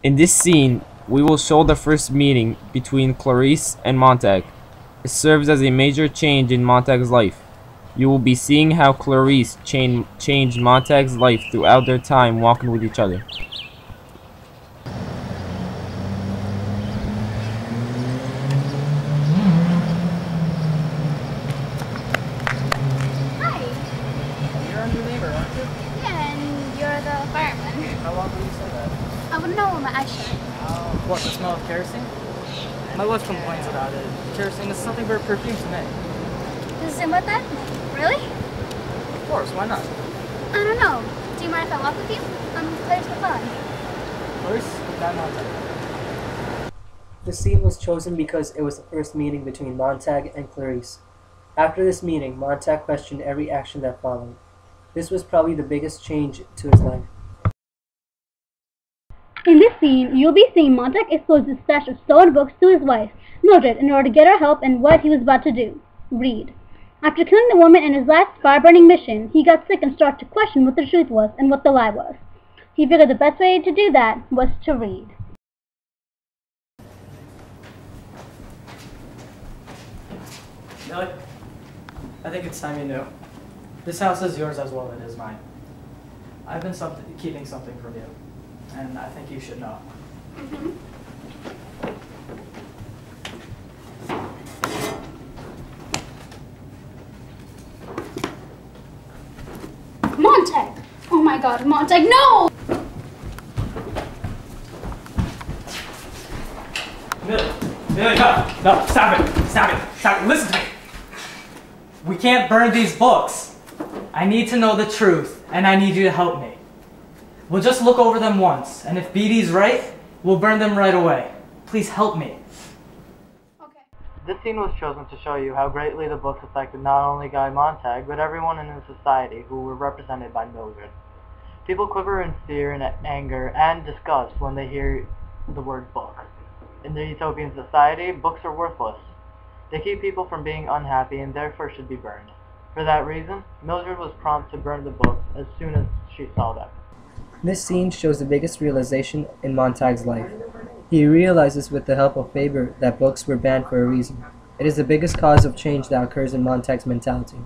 In this scene, we will show the first meeting between Clarice and Montag. It serves as a major change in Montag's life. You will be seeing how Clarice changed Montag's life throughout their time walking with each other. Hi. You're our new neighbor, aren't you? Yeah, and you're the fireman. How long will you say that? I would know with my eyes shut. What, the smell of kerosene? My wife complains about it. Kerosene is something very perfume to me. Does it seem about that? Really? Of course, why not? I don't know. Do you mind if I walk with you? I'm Claire's McClellan. First, that Montag. The scene was chosen because it was the first meeting between Montag and Clarice. After this meeting, Montag questioned every action that followed. This was probably the biggest change to his life. In this scene, you'll be seeing Montag expose his stash of stolen books to his wife, Mildred, in order to get her help in what he was about to do, read. After killing the woman in his last fire-burning mission, he got sick and started to question what the truth was and what the lie was. He figured the best way to do that was to read. Millie, I think it's time you knew. This house is yours as well as it is mine. I've been keeping something from you, and I think you should know. Montag! Oh my god, Montag, no! Millie, no, stop it, listen to me. We can't burn these books. I need to know the truth, and I need you to help me. We'll just look over them once, and if Beatty's right, we'll burn them right away. Please help me. Okay. This scene was chosen to show you how greatly the books affected not only Guy Montag, but everyone in his society who were represented by Mildred. People quiver in fear and anger and disgust when they hear the word book. In the utopian society, books are worthless. They keep people from being unhappy and therefore should be burned. For that reason, Mildred was prompt to burn the books as soon as she saw them. This scene shows the biggest realization in Montag's life. He realizes with the help of Faber that books were banned for a reason. It is the biggest cause of change that occurs in Montag's mentality.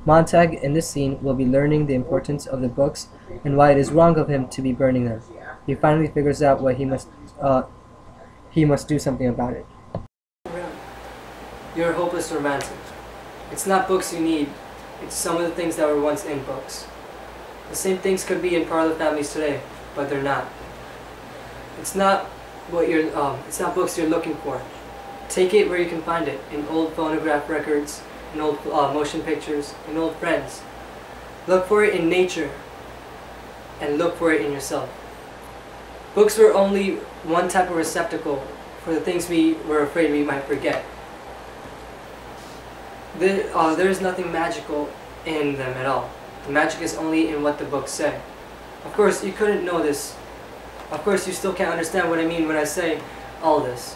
Montag, in this scene, will be learning the importance of the books and why it is wrong of him to be burning them. He finally figures out what he must do something about it. You're a hopeless romantic. It's not books you need, it's some of the things that were once in books. The same things could be in parlor families today, but they're not. It's not books you're looking for. Take it where you can find it, in old phonograph records, in old motion pictures, in old friends. Look for it in nature, and look for it in yourself. Books were only one type of receptacle for the things we were afraid we might forget. There is nothing magical in them at all. The magic is only in what the books say. Of course, you couldn't know this. Of course, you still can't understand what I mean when I say all this.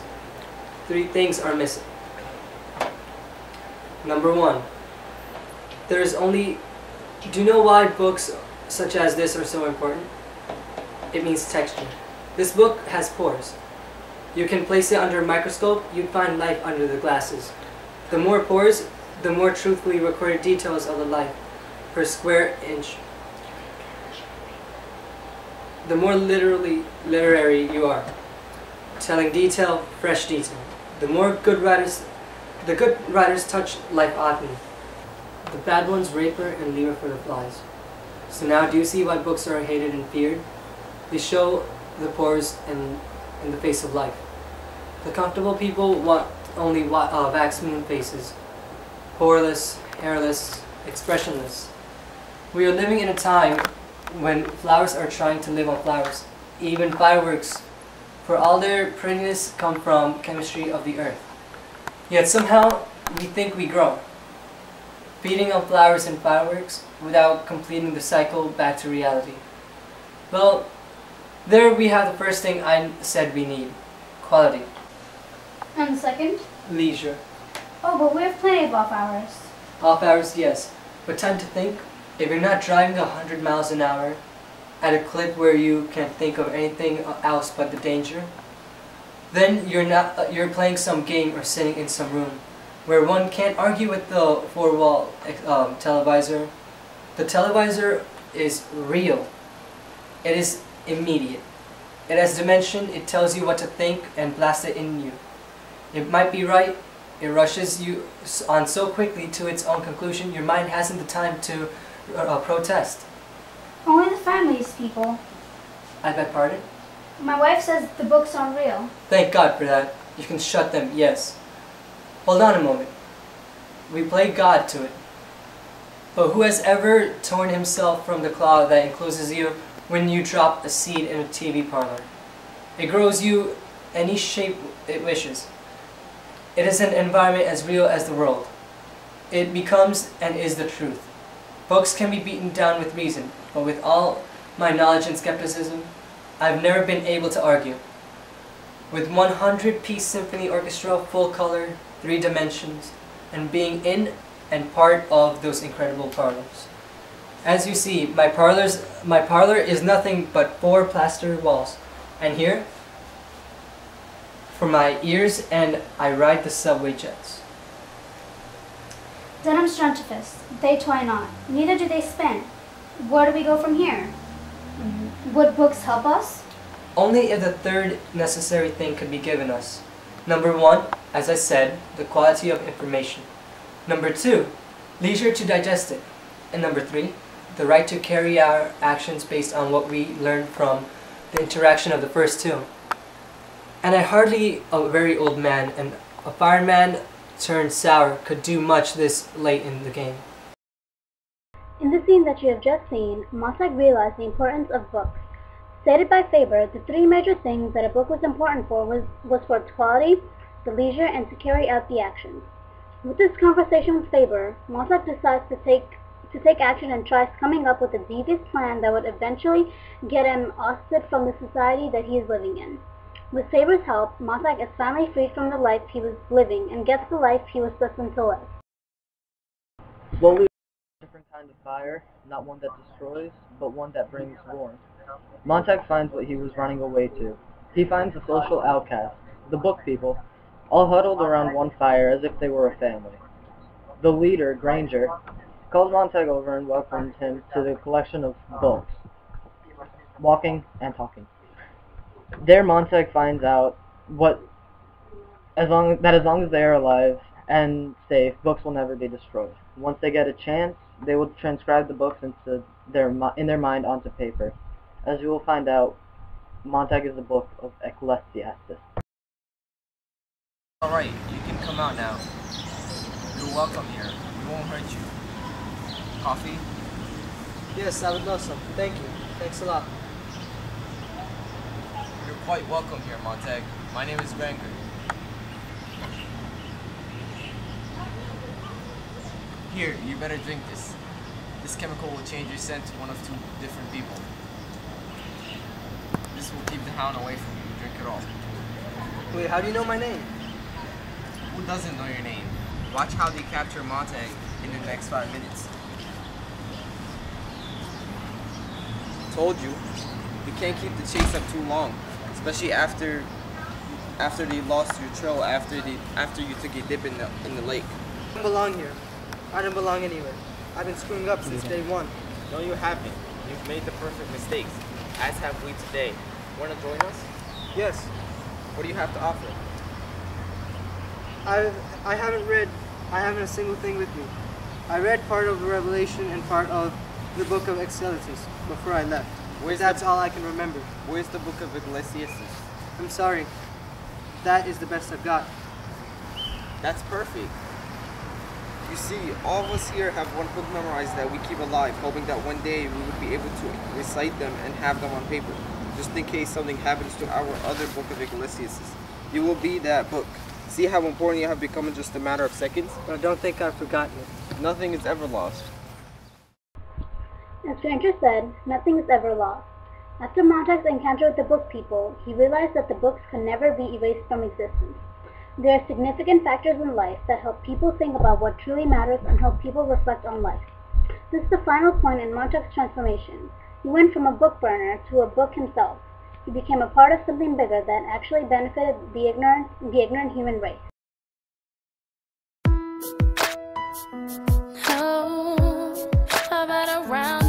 3 things are missing. Number 1, there is only... Do you know why books such as this are so important? It means texture. This book has pores. You can place it under a microscope, you'd find life under the glasses. The more pores, the more truthfully recorded details of the life per square inch. The more literary you are, telling detail, fresh detail. The good writers touch life oddly. The bad ones rape her and leave her for the flies. So now do you see why books are hated and feared? They show the pores in the face of life. The comfortable people want only wax moon faces, poreless, hairless, expressionless. We are living in a time when flowers are trying to live on flowers. Even fireworks, for all their prettiness, come from chemistry of the earth. Yet somehow we think we grow, feeding on flowers and fireworks without completing the cycle back to reality. Well, there we have the first thing I said we need, quality. And the second? Leisure. Oh, but we have plenty of off hours. Off hours, yes, but time to think. If you're not driving 100 miles an hour at a clip where you can't think of anything else but the danger, then you're playing some game or sitting in some room where one can't argue with the four-wall televisor. The televisor is real. It is immediate. It has dimension. It tells you what to think and blasts it in you. It might be right. It rushes you on so quickly to its own conclusion, your mind hasn't the time to protest. Only the families, people. I beg pardon? My wife says the books aren't real. Thank God for that. You can shut them, yes. Hold on a moment. We play God to it. But who has ever torn himself from the cloud that encloses you when you drop a seed in a TV parlor? It grows you any shape it wishes. It is an environment as real as the world. It becomes and is the truth. Books can be beaten down with reason, but with all my knowledge and skepticism, I've never been able to argue. With 100-piece symphony orchestra, full color, 3 dimensions, and being in and part of those incredible parlors. As you see, my parlor is nothing but 4 plaster walls. And here, for my ears, and I ride the subway jets. Denham's Struntifus. They toy not. Neither do they spin. Where do we go from here? Would books help us? Only if the third necessary thing could be given us. Number 1, as I said, the quality of information. Number 2, leisure to digest it. And number 3, the right to carry our actions based on what we learn from the interaction of the first 2. And I hardly a very old man and a fireman turned sour could do much this late in the game. In the scene that you have just seen, Montag realized the importance of books. Stated by Faber, the 3 major things that a book was important for was for its quality, the leisure, and to carry out the actions. With this conversation with Faber, Montag decides to take action and tries coming up with a devious plan that would eventually get him ousted from the society that he is living in. With Faber's help, Montag is finally freed from the life he was living and gets the life he was destined to live. Slowly, a different kind of fire, not one that destroys, but one that brings warmth. Montag finds what he was running away to. He finds the social outcasts, the book people, all huddled around one fire as if they were a family. The leader, Granger, calls Montag over and welcomes him to the collection of books, walking and talking. There Montag finds out as long as they are alive and safe, books will never be destroyed. Once they get a chance, they will transcribe the books in their mind onto paper. As you will find out, Montag is the book of Ecclesiastes. Alright, you can come out now. You're welcome here. We won't hurt you. Coffee? Yes, I would love some. Thank you. Thanks a lot. You're quite welcome here, Montag. My name is Granger. Here, you better drink this. This chemical will change your scent to one of 2 different people. This will keep the hound away from you. Drink it all. Wait, how do you know my name? Who doesn't know your name? Watch how they capture Montag in the next 5 minutes. Told you. You can't keep the chase up too long, especially after they lost your trail after you took a dip in the lake. I don't belong here. I don't belong anywhere. I've been screwing up since day 1. No, you haven't. You've made the perfect mistakes, as have we today. Want to join us? Yes. What do you have to offer? I haven't a single thing with me. I read part of the Revelation and part of the book of Ecclesiastes before I left. That's all I can remember. Where's the book of Ecclesiastes? I'm sorry. That is the best I've got. That's perfect. You see, all of us here have one book memorized that we keep alive, hoping that one day we would be able to recite them and have them on paper, just in case something happens to our other book of Ecclesiastes. You will be that book. See how important you have become in just a matter of seconds? But I don't think I've forgotten it. Nothing is ever lost. As Granger said, nothing is ever lost. After Montag's encounter with the book people, he realized that the books can never be erased from existence. There are significant factors in life that help people think about what truly matters and help people reflect on life. This is the final point in Montag's transformation. He went from a book burner to a book himself. He became a part of something bigger that actually benefited the ignorant human race. Oh, I've been around